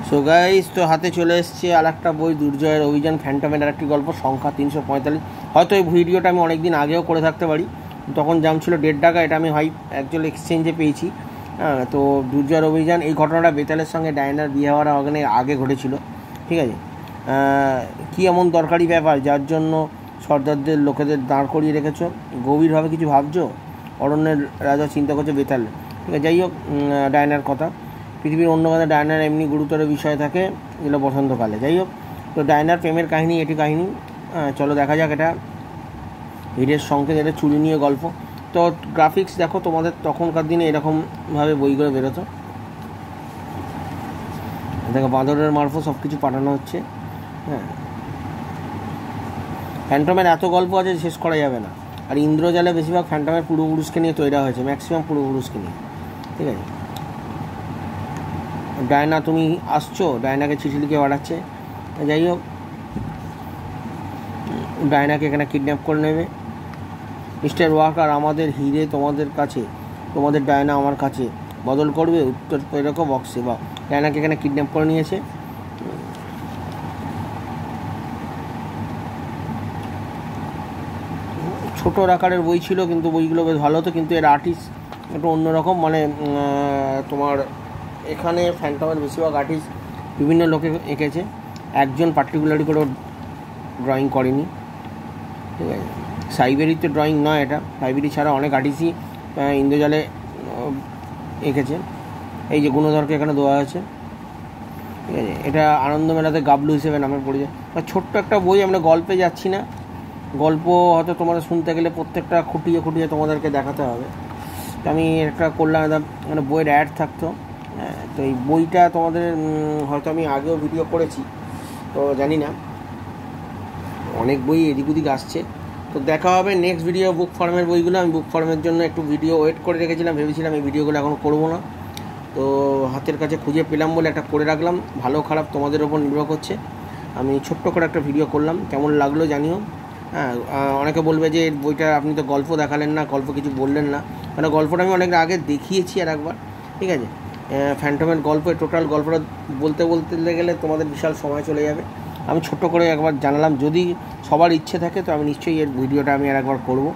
So guys, তো হাতে চলে এসছে আর একটা বই, দুর্জয়ের অভিযান ফ্যান্টমের আর একটি গল্প, সংখ্যা 345। হয়তো এই ভিডিওটা আমি অনেক দিন আগেও করে থাকতে পারি, তখন দাম ছিল 1.5 টাকা। এটা আমি অ্যাকচুয়াল এক্সচেঞ্জে পেয়েছি। তো দুর্জয়ের অভিযান, এই ঘটনাটা বেতালের সঙ্গে ডায়নার বিয়ে হওয়ার আগে ঘটেছিল। ঠিক আছে, কী এমন দরকারি ব্যাপার যার জন্য সর্দারদের লোকেদের দাঁড় করিয়ে রেখেছ? গভীরভাবে কিছু ভাবছো? অরণ্যের রাজা চিন্তা করছে বেতাল। ঠিক আছে, যাই হোক, ডায়নার কথা। পৃথিবীর অন্য কাছে ডায়নার এমনি গুরুতর বিষয় থাকে, এগুলো বসন্তকালে। যাই হোক, তো ডায়নার প্রেমের কাহিনী, এটি কাহিনী। চলো দেখা যাক। এটা হিরের সংকেত, এটা চুরি নিয়ে গল্প। তো গ্রাফিক্স দেখো, তোমাদের তখনকার দিনে এরকমভাবে বইগুলো বেরোতো। দেখো, বাঁদরের মারফত সব কিছু পাঠানো হচ্ছে। হ্যাঁ, ফ্যান্টমের এত গল্প আছে শেষ করা যাবে না। আর ইন্দ্রজালে বেশিরভাগ ফ্যান্টমের পূর্বপুরুষকে নিয়ে তৈরি হয়েছে, ম্যাক্সিমাম পূর্বপুরুষকে নিয়ে। ঠিক আছে, ডায়না তুমি আসছো, ডায়নাকে চিঠি লিখে পাঠাচ্ছে। যাই হোক, ডায়নাকে এখানে কিডন্যাপ করে নেবে। মিস্টার ওয়াকার, আমাদের হিরে তোমাদের কাছে, তোমাদের ডায়না আমার কাছে, বদল করবে? উত্তর এরকম বক্সে। বা ডায়নাকে এখানে কিডন্যাপ করে নিয়েছে। ছোটো আকারের বই ছিল, কিন্তু বইগুলো বেশ ভালো হতো। কিন্তু এর আর্টিস্ট একটু অন্যরকম, মানে তোমার এখানে ফ্যান্টমের বেশিরভাগ আর্টিস্ট বিভিন্ন লোকে এঁকেছে, একজন পার্টিকুলারলি করে ড্রয়িং করেনি। ঠিক আছে, সাইবেরির তো ড্রয়িং নয় এটা, সাইবেরি ছাড়া অনেক আর্টিস্টই ইন্দ্রজালে এঁকেছে। এই যে গুণধরকে এখানে দেওয়া আছে। ঠিক আছে, এটা আনন্দমেলাতে গাবলু হিসেবে নামে পড়েছে। ছোট্ট একটা বই, আমরা গল্পে যাচ্ছি না। গল্প হয়তো তোমাদের শুনতে গেলে প্রত্যেকটা খুঁটিয়ে খুঁটিয়ে তোমাদেরকে দেখাতে হবে। তো আমি একটা করলাম, মানে বইয়ের অ্যাড থাকতো। হ্যাঁ, তো এই বইটা তোমাদের হয়তো আমি আগেও ভিডিও করেছি, তো জানি না, অনেক বই এদিক ওদিক আসছে। তো দেখা হবে নেক্সট ভিডিও বুক ফর্মের বইগুলো। আমি বুক ফর্মের জন্য একটু ভিডিও ওয়েট করে রেখেছিলাম, ভেবেছিলাম এই ভিডিওগুলো এখন করবো না। তো হাতের কাছে খুঁজে পেলাম বলে একটা করে রাখলাম। ভালো খারাপ তোমাদের ওপর নির্ভর করছে। আমি ছোট্ট করে একটা ভিডিও করলাম, কেমন লাগলো জানিও। হ্যাঁ, অনেকে বলবে যে বইটা আপনি তো গল্প দেখালেন না, গল্প কিছু বললেন না। মানে গল্পটা আমি অনেক আগে দেখিয়েছি আর একবার। ঠিক আছে, ফ্যান্টমের গল্প, টোটাল গল্পটা বলতে গেলে তোমাদের বিশাল সময় চলে যাবে। আমি ছোট্ট করে একবার জানালাম, যদি সবার ইচ্ছে থাকে তো আমি নিশ্চয়ই এর ভিডিওটা আমি আর একবার করবো।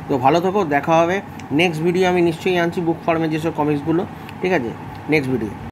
তো ভালো থেকো, দেখা হবে নেক্সট ভিডিও। আমি নিশ্চয়ই আনছি বুক ফার্মের যেসব কমিক্সগুলো। ঠিক আছে, নেক্সট ভিডিও।